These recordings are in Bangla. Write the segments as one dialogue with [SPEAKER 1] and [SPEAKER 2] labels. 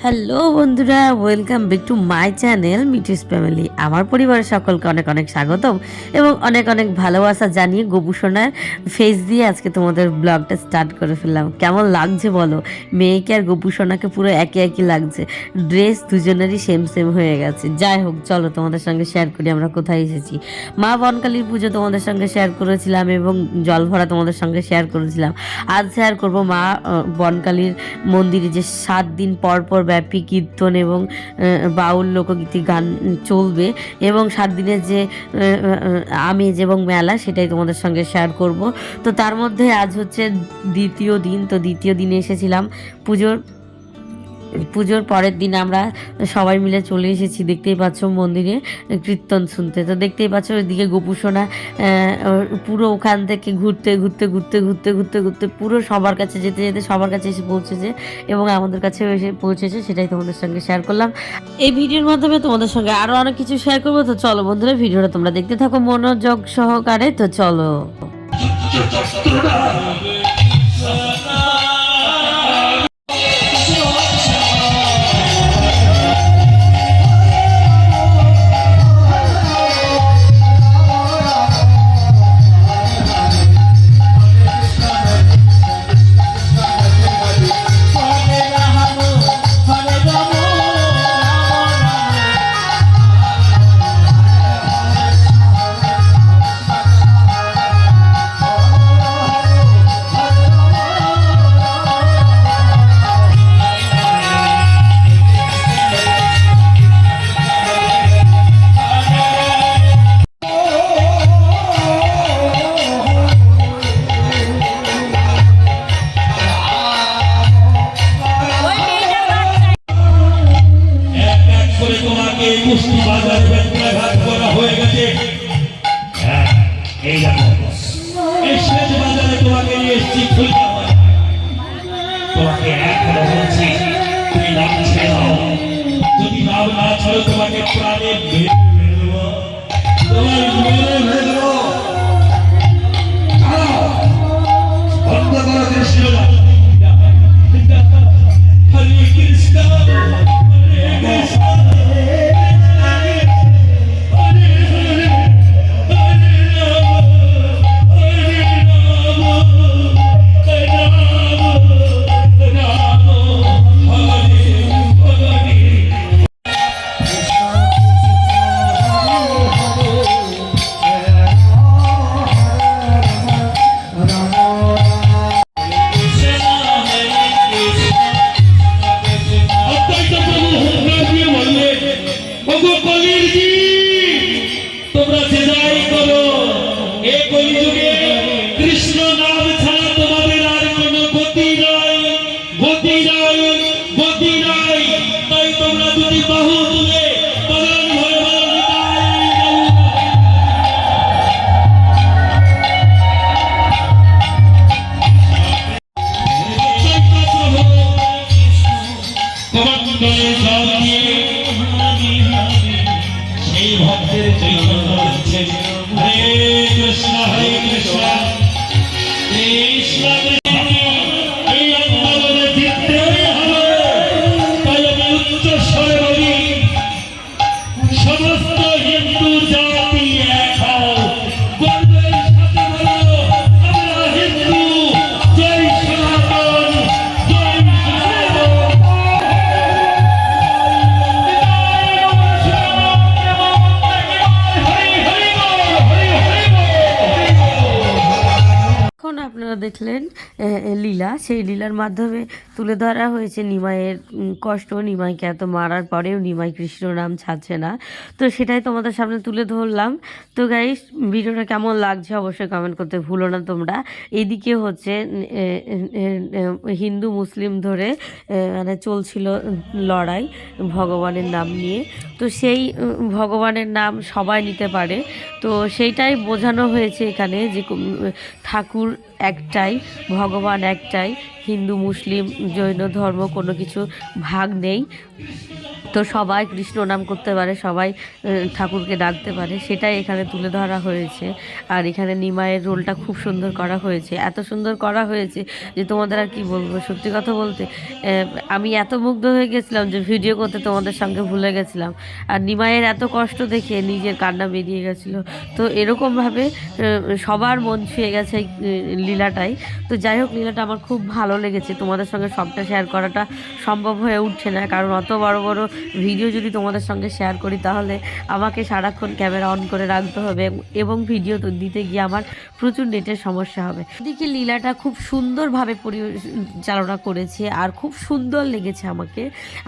[SPEAKER 1] হ্যালো বন্ধুরা, welcome back to my channel মিঠিস ফ্যামিলি। আমার পরিবারের সকলকে অনেক অনেক স্বাগতম এবং অনেক অনেক ভালোবাসা জানিয়ে গোপুসোনার ফেস দিয়ে আজকে তোমাদের ব্লগটা স্টার্ট করে ফেললাম। কেমন লাগছে বলো? মেয়েকে আর গোপুসোনাকে পুরো একই একই লাগছে, ড্রেস দুজনেরই সেম সেম হয়ে গেছে। যাই হোক, চলো তোমাদের সঙ্গে শেয়ার করি আমরা কোথায় এসেছি। মা বনকালীর পুজো তোমাদের সঙ্গে শেয়ার করেছিলাম এবং জল ভরা তোমাদের সঙ্গে শেয়ার করেছিলাম। আজ শেয়ার করব মা বনকালীর মন্দিরে যে 7 দিন পর পর ব্যাপী কীর্তন এবং বাউল লোকগীতি গান চলবে এবং 7 দিনের যে আমেজ এবং মেলা, সেটাই তোমাদের সঙ্গে শেয়ার করব। তো তার মধ্যে আজ হচ্ছে দ্বিতীয় দিন। তো দ্বিতীয় দিনে এসেছিলাম পুজোর পরের দিন আমরা সবাই মিলে চলে এসেছি, দেখতেই পাচ্ছ, মন্দিরে কীর্তন শুনতে। তো দেখতেই পাচ্ছ ওইদিকে গোপুসোনা পুরো ওখান থেকে ঘুরতে ঘুরতে ঘুরতে ঘুরতে ঘুরতে ঘুরতে পুরো সবার কাছে যেতে যেতে সবার কাছে এসে পৌঁছেছে এবং আমাদের কাছেও এসে পৌঁছেছে। সেটাই তোমাদের সঙ্গে শেয়ার করলাম। এই ভিডিওর মাধ্যমে তোমাদের সঙ্গে আরও অনেক কিছু শেয়ার করবো। তো চলো বন্ধুরা, ভিডিওটা তোমরা দেখতে থাকো মনোযোগ সহকারে। তো চলো।
[SPEAKER 2] তোমাকে এখনো বলছি, তুমি নাম ছেড়ে দাও। যদি নাম না ছাড়ো তোমাকে প্রাণে মেরে ফেলবো, তোমার মেরে ফেলবো। বন্ধ করো কৃষ্ণ, হরে কৃষ্ণ হরে কৃষ্ণ। সেই ভক্তের চৈতন্য হচ্ছে হরে কৃষ্ণ হরে কৃষ্ণ কৃষ্ণ এই আন্দোলনে জিততে হবে। তাই আমি উচ্চ স্বরে বলি, সমস্ত হিন্দু জাতি এক হও, গর্বের সাথে বলো আমরা হিন্দু। জয় সনাতন, জয় সনাতন।
[SPEAKER 1] আপনারা দেখলেন লীলা, সেই লীলার মাধ্যমে তুলে ধরা হয়েছে নিমাইয়ের কষ্ট। নিমাইকে এত মারার পরেও নিমাই কৃষ্ণ নাম ছাড়ছে না। তো সেটাই তোমাদের সামনে তুলে ধরলাম। তো গাইস, ভিডিওটা কেমন লাগছে অবশ্যই কমেন্ট করতে ভুলো না তোমরা। এদিকে হচ্ছে হিন্দু মুসলিম ধরে মানে চলছিল লড়াই ভগবানের নাম নিয়ে। তো সেই ভগবানের নাম সবাই নিতে পারে, তো সেইটাই বোঝানো হয়েছে এখানে যে ঠাকুর একটাই, ভগবান একটাই, হিন্দু মুসলিম জৈন ধর্ম কোনো কিছু ভাগ নেই। তো সবাই কৃষ্ণ নাম করতে পারে, সবাই ঠাকুরকে ডাকতে পারে, সেটাই এখানে তুলে ধরা হয়েছে। আর এখানে নিমাইয়ের রোলটা খুব সুন্দর করা হয়েছে, এত সুন্দর করা হয়েছে যে তোমাদের আর কি বলবো। সত্যি কথা বলতে আমি এত মুগ্ধ হয়ে গেছিলাম যে ভিডিও করতে তোমাদের সঙ্গে ভুলে গেছিলাম। আর নিমাইয়ের এত কষ্ট দেখে নিজের কান্না বেরিয়ে গেছিলো। তো এরকমভাবে সবার মন ছুঁয়ে গেছে এই লীলাটাই। তো যাই হোক, লীলাটা আমার খুব ভালো লেগেছে। তোমাদের সঙ্গে সবটা শেয়ার করাটা সম্ভব হয়ে উঠছে না, কারণ অত বড় বড় ভিডিও যদি তোমাদের সঙ্গে শেয়ার করি তাহলে আমাকে সারাক্ষণ ক্যামেরা অন করে রাখতে হবে এবং ভিডিও তো দিতে গিয়ে আমার প্রচুর নেটের সমস্যা হবে। এদিকে লীলাটা খুব সুন্দরভাবে পরিচালনা করেছে আর খুব সুন্দর লেগেছে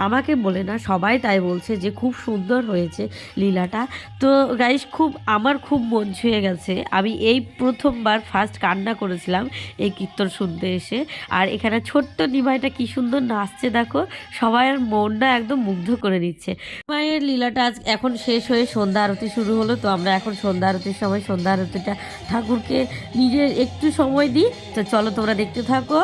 [SPEAKER 1] আমাকে বলে না, সবাই তাই বলছে যে খুব সুন্দর হয়েছে লীলাটা। তো গাইস, আমার খুব মন ছুঁয়ে গেছে। আমি এই প্রথমবার ফার্স্ট কান্না করেছিলাম এই কীর্তন শুনতে এসে। আর এখানে ছোট্ট নিমাইটা কি সুন্দর নাচছে দেখো, সবার মনটা একদম মুগ্ধ করে দিচ্ছে। মায়ের লীলাটা আজ এখন শেষ হয়ে সন্ধ্যা আরতি শুরু হলো। তো আমরা এখন সন্ধ্যা আরতির সময় সন্ধ্যা আরতিটা ঠাকুরকে নিজের একটু সময় দিই। তো চলো তোমরা দেখতে থাকো।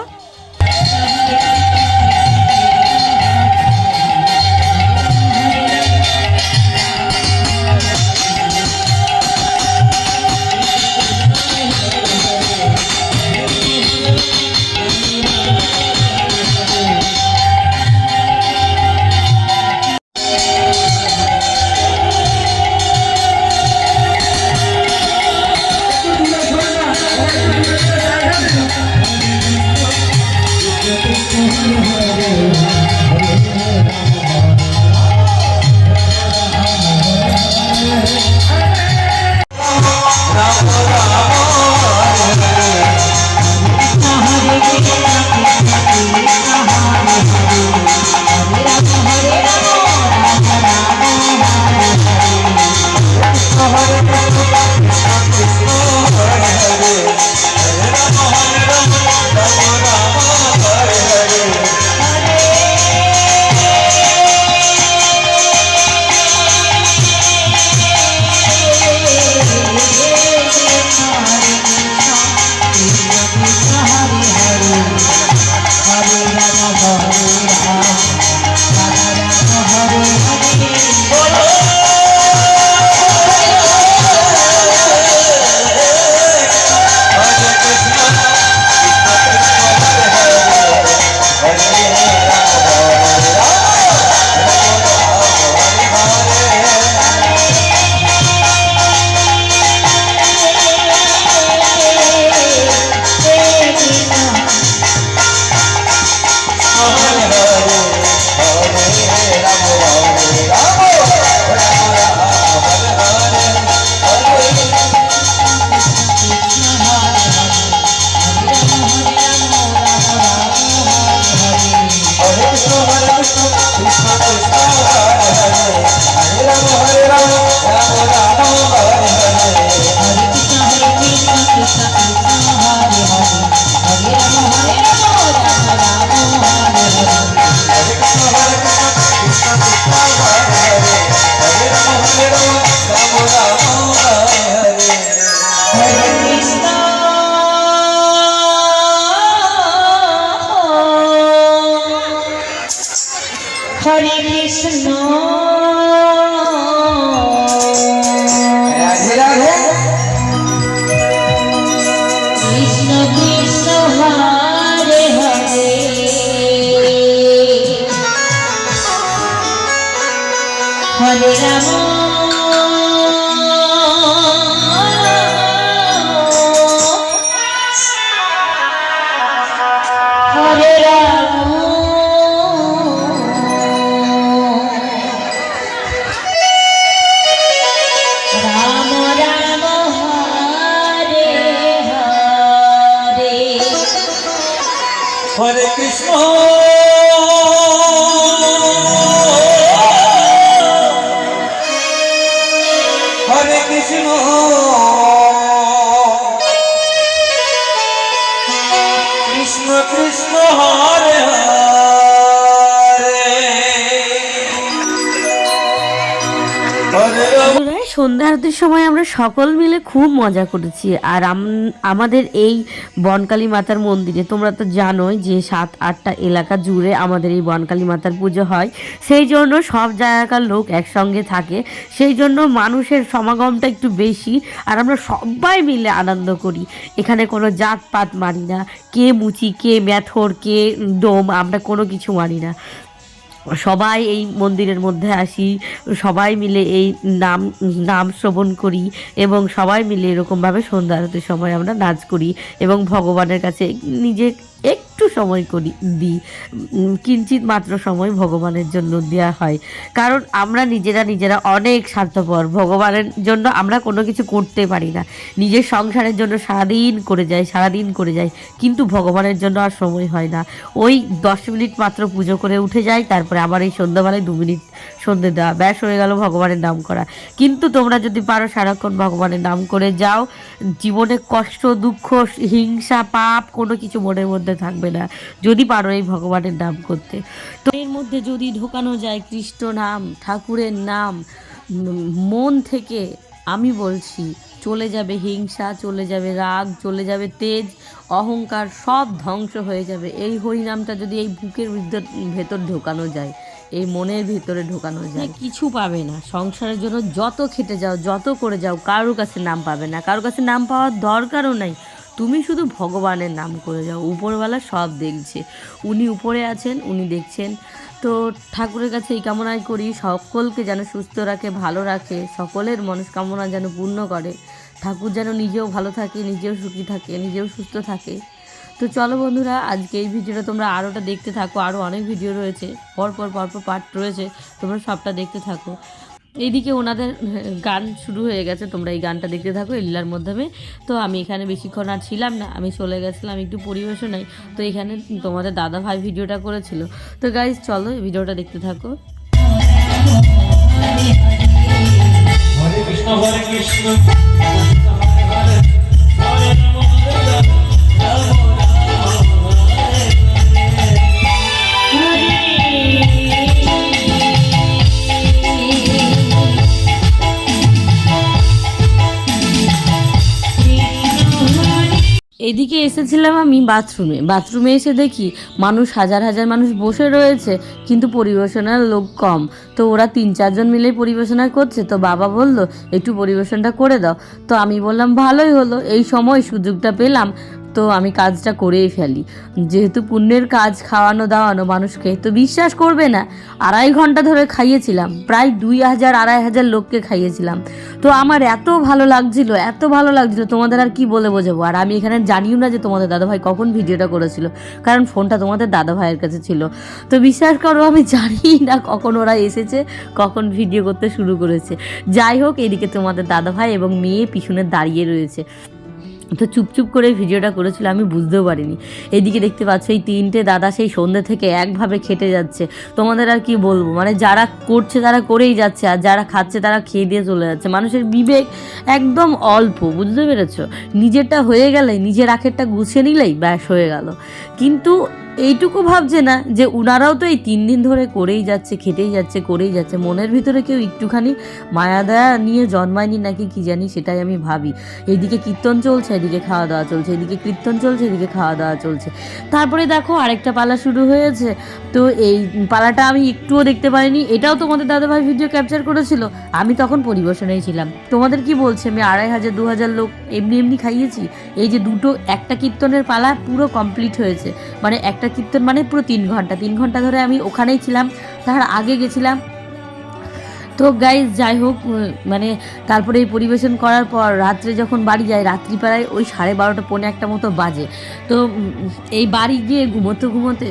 [SPEAKER 3] Hare Krishna, Krishna Krishna Hare Hare, Hare Rama, Hare Rama.
[SPEAKER 4] Hare Krishna, Hare Krishna, Krishna Krishna Hare Hare, Hare Rama.
[SPEAKER 1] সন্ধ্যা আরতির সময় আমরা সকল মিলে খুব মজা করেছি। আর আমাদের এই বনকালী মাতার মন্দিরে তোমরা তো জানোই যে 7-8টা এলাকা জুড়ে আমাদের এই বনকালী মাতার পুজো হয়, সেই জন্য সব জায়গাকার লোক একসঙ্গে থাকে, সেই জন্য মানুষের সমাগমটা একটু বেশি। আর আমরা সবাই মিলে আনন্দ করি, এখানে কোনো জাতপাত মানি না, কে মুচি কে ম্যাথর কে ডোম, আমরা কোনো কিছু মানি না। সবাই এই মন্দিরের মধ্যে আসি, সবাই মিলে এই নাম শ্রবণ করি এবং সবাই মিলে এরকমভাবে সন্ধ্যা আরতির সময় আমরা নাচ করি এবং ভগবানের কাছে নিজে একটু সময় দিই, কিঞ্চিত মাত্র সময় ভগবানের জন্য দেওয়া হয়। কারণ আমরা নিজেরা অনেক স্বার্থপর, ভগবানের জন্য আমরা কোনো কিছু করতে পারি না, নিজের সংসারের জন্য সারাদিন করে যাই, কিন্তু ভগবানের জন্য আর সময় হয় না। ওই 10 মিনিট মাত্র পুজো করে উঠে যাই, তারপরে আবার এই সন্ধ্যাবেলায় 2 মিনিট সন্ধ্যে দেওয়া, ব্যাস হয়ে গেল ভগবানের নাম করা। কিন্তু তোমরা যদি পারো সারাক্ষণ ভগবানের নাম করে যাও, জীবনে কষ্ট দুঃখ হিংসা পাপ কোনো কিছু মনের মধ্যে থাকবে না, যদি পারো এই ভগবানের নাম করতে। তো এর মধ্যে যদি ঢোকানো যায় কৃষ্ণ নাম, ঠাকুরের নাম মন থেকে, আমি বলছি চলে যাবে হিংসা, চলে যাবে রাগ, চলে যাবে তেজ, অহংকার, সব ধ্বংস হয়ে যাবে। এই হরিনামটা যদি এই বুকের ভেতর ঢোকানো যায়, এই মনের ভিতরে ঢোকানো যায়, কিছু পাবে না। সংসারের জন্য যত খেটে যাও, যত করে যাও, কারোর কাছে নাম পাবে না, কারোর কাছে নাম পাওয়ার দরকারও নাই। তুমি শুধু ভগবানের নাম করে যাও, উপরওয়ালা সব দেখছে, উনি উপরে আছেন, উনি দেখছেন। তো ঠাকুরের কাছে এই কামনাই করি, সকলকে যেন সুস্থ রাখে, ভালো রাখে, সকলের মনস্কামনা যেন পূর্ণ করে, ঠাকুর যেন নিজেও ভালো থাকে, নিজেও সুখী থাকে, নিজেও সুস্থ থাকে। তো চলো বন্ধুরা, আজকে এই ভিডিওটা তোমরা আরোটা দেখতে থাকো, আরও অনেক ভিডিও রয়েছে, পরপর পার্ট রয়েছে, তোমরা সবটা দেখতে থাকো। এইদিকে ওনাদের গান শুরু হয়ে গেছে, তোমরা এই গানটা দেখতে থাকো এই লীলার মাধ্যমে। তো আমি এখানে বেশিক্ষণ আর ছিলাম না, আমি চলে গেছিলাম একটু পরিবেশনায়। তো এখানে তোমাদের দাদা ভাই ভিডিওটা করেছিল। তো গাইজ চলো এই ভিডিওটা দেখতে থাকো।
[SPEAKER 2] হরে কৃষ্ণ হরে কৃষ্ণ হরে হরে হরে রাম হরে রাম রাম
[SPEAKER 1] এদিকে এসেছিলাম আমি বাথরুমে এসে দেখি মানুষ হাজার মানুষ বসে রয়েছে, কিন্তু পরিবেশনার লোক কম। তো ওরা 3-4 জন মিলেই পরিবেশনা করছে। তো বাবা বলল একটু পরিবেশনটা করে দাও। তো আমি বললাম ভালোই হলো, এই সময় সুযোগটা পেলাম, তো আমি কাজটা করেই ফেলি। যেহেতু পুণ্যের কাজ, খাওয়ানো দাওয়ানো মানুষকে, তো বিশ্বাস করবে না 2.5 ঘন্টা ধরে খাইয়েছিলাম, প্রায় 2000-2500 লোককে খাইয়েছিলাম। তো আমার এত ভালো লাগছিল তোমাদের আর কি বলে বোঝাবো। আর আমি এখানে জানিও না যে তোমাদের দাদাভাই কখন ভিডিওটা করেছিল, কারণ ফোনটা তোমাদের দাদাভাইয়ের কাছে ছিল। তো বিশ্বাস করো আমি জানি না কখন ওরা এসেছে, কখন ভিডিও করতে শুরু করেছে। যাই হোক, এদিকে তোমাদের দাদাভাই এবং মেয়ে পিছনে দাঁড়িয়ে রয়েছে, তো চুপচুপ করে ভিডিওটা করেছিল, আমি বুঝতেও পারিনি। এইদিকে দেখতে পাচ্ছ এই 3টে দাদা সেই সন্ধ্যে থেকে একভাবে খেটে যাচ্ছে। তোমাদের আর কি বলবো, মানে যারা করছে তারা করেই যাচ্ছে, আর যারা খাচ্ছে তারা খেয়ে দিয়ে চলে যাচ্ছে। মানুষের বিবেক একদম অল্প, বুঝতে পেরেছো? নিজেরটা হয়ে গেলে, নিজের আখেরটা গুছিয়ে নিলেই ব্যাস হয়ে গেল। কিন্তু এইটুকু ভাবছে না যে উনারাও তো এই 3 দিন ধরে করেই যাচ্ছে, খেটেই যাচ্ছে, করেই যাচ্ছে। মনের ভিতরে কেউ একটুখানি মায়া দয়া নিয়ে জন্মায়নি নাকি কি জানি, সেটাই আমি ভাবি। এইদিকে কীর্তন চলছে, এদিকে খাওয়া দাওয়া চলছে, এদিকে কীর্তন চলছে, এদিকে খাওয়া দাওয়া চলছে। তারপরে দেখো আরেকটা পালা শুরু হয়েছে। তো এই পালাটা আমি একটুও দেখতে পারিনি, এটাও তোমাদের দাদাভাই ভিডিও ক্যাপচার করেছিল, আমি তখন পরিবেশনেই ছিলাম। তোমাদের কি বলছে, আমি 2500-2000 লোক এমনি খাইয়েছি। এই যে একটা কীর্তনের পালা পুরো কমপ্লিট হয়েছে, মানে একটা কীর্তন মানে পুরো 3 ঘন্টা ধরে আমি ওখানেই ছিলাম, তার আগে গেছিলাম। তো গাইজ যাই হোক, মানে তারপরে এই পরিবেশন করার পর রাত্রে যখন বাড়ি যাই, রাত্রি প্রায় ওই 12:30 পৌনে 1টা মতো বাজে। তো এই বাড়ি গিয়ে ঘুমোতে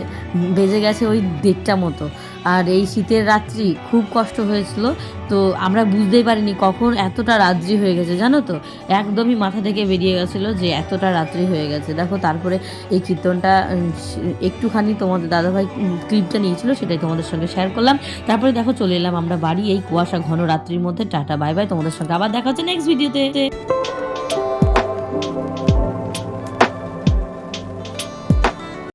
[SPEAKER 1] বেজে গেছে ওই 1:30টা মতো। আর এই শীতের রাত্রি খুব কষ্ট হয়েছিল, তো আমরা বুঝতেই পারিনি কখন এতটা রাত্রি হয়ে গেছে, জানো তো, একদমই মাথা থেকে বেরিয়ে গেছিলো যে এতটা রাত্রি হয়ে গেছে। দেখো তারপরে এই কীর্তনটা একটুখানি তোমাদের দাদাভাই ক্লিপটা নিয়েছিল, সেটাই তোমাদের সঙ্গে শেয়ার করলাম। তারপরে দেখো চলে এলাম আমরা বাড়ি, এই কুয়াশা ঘন রাত্রির মধ্যে। টাটা বাই বাই, তোমাদের সঙ্গে আবার দেখা হচ্ছে নেক্সট ভিডিওতে।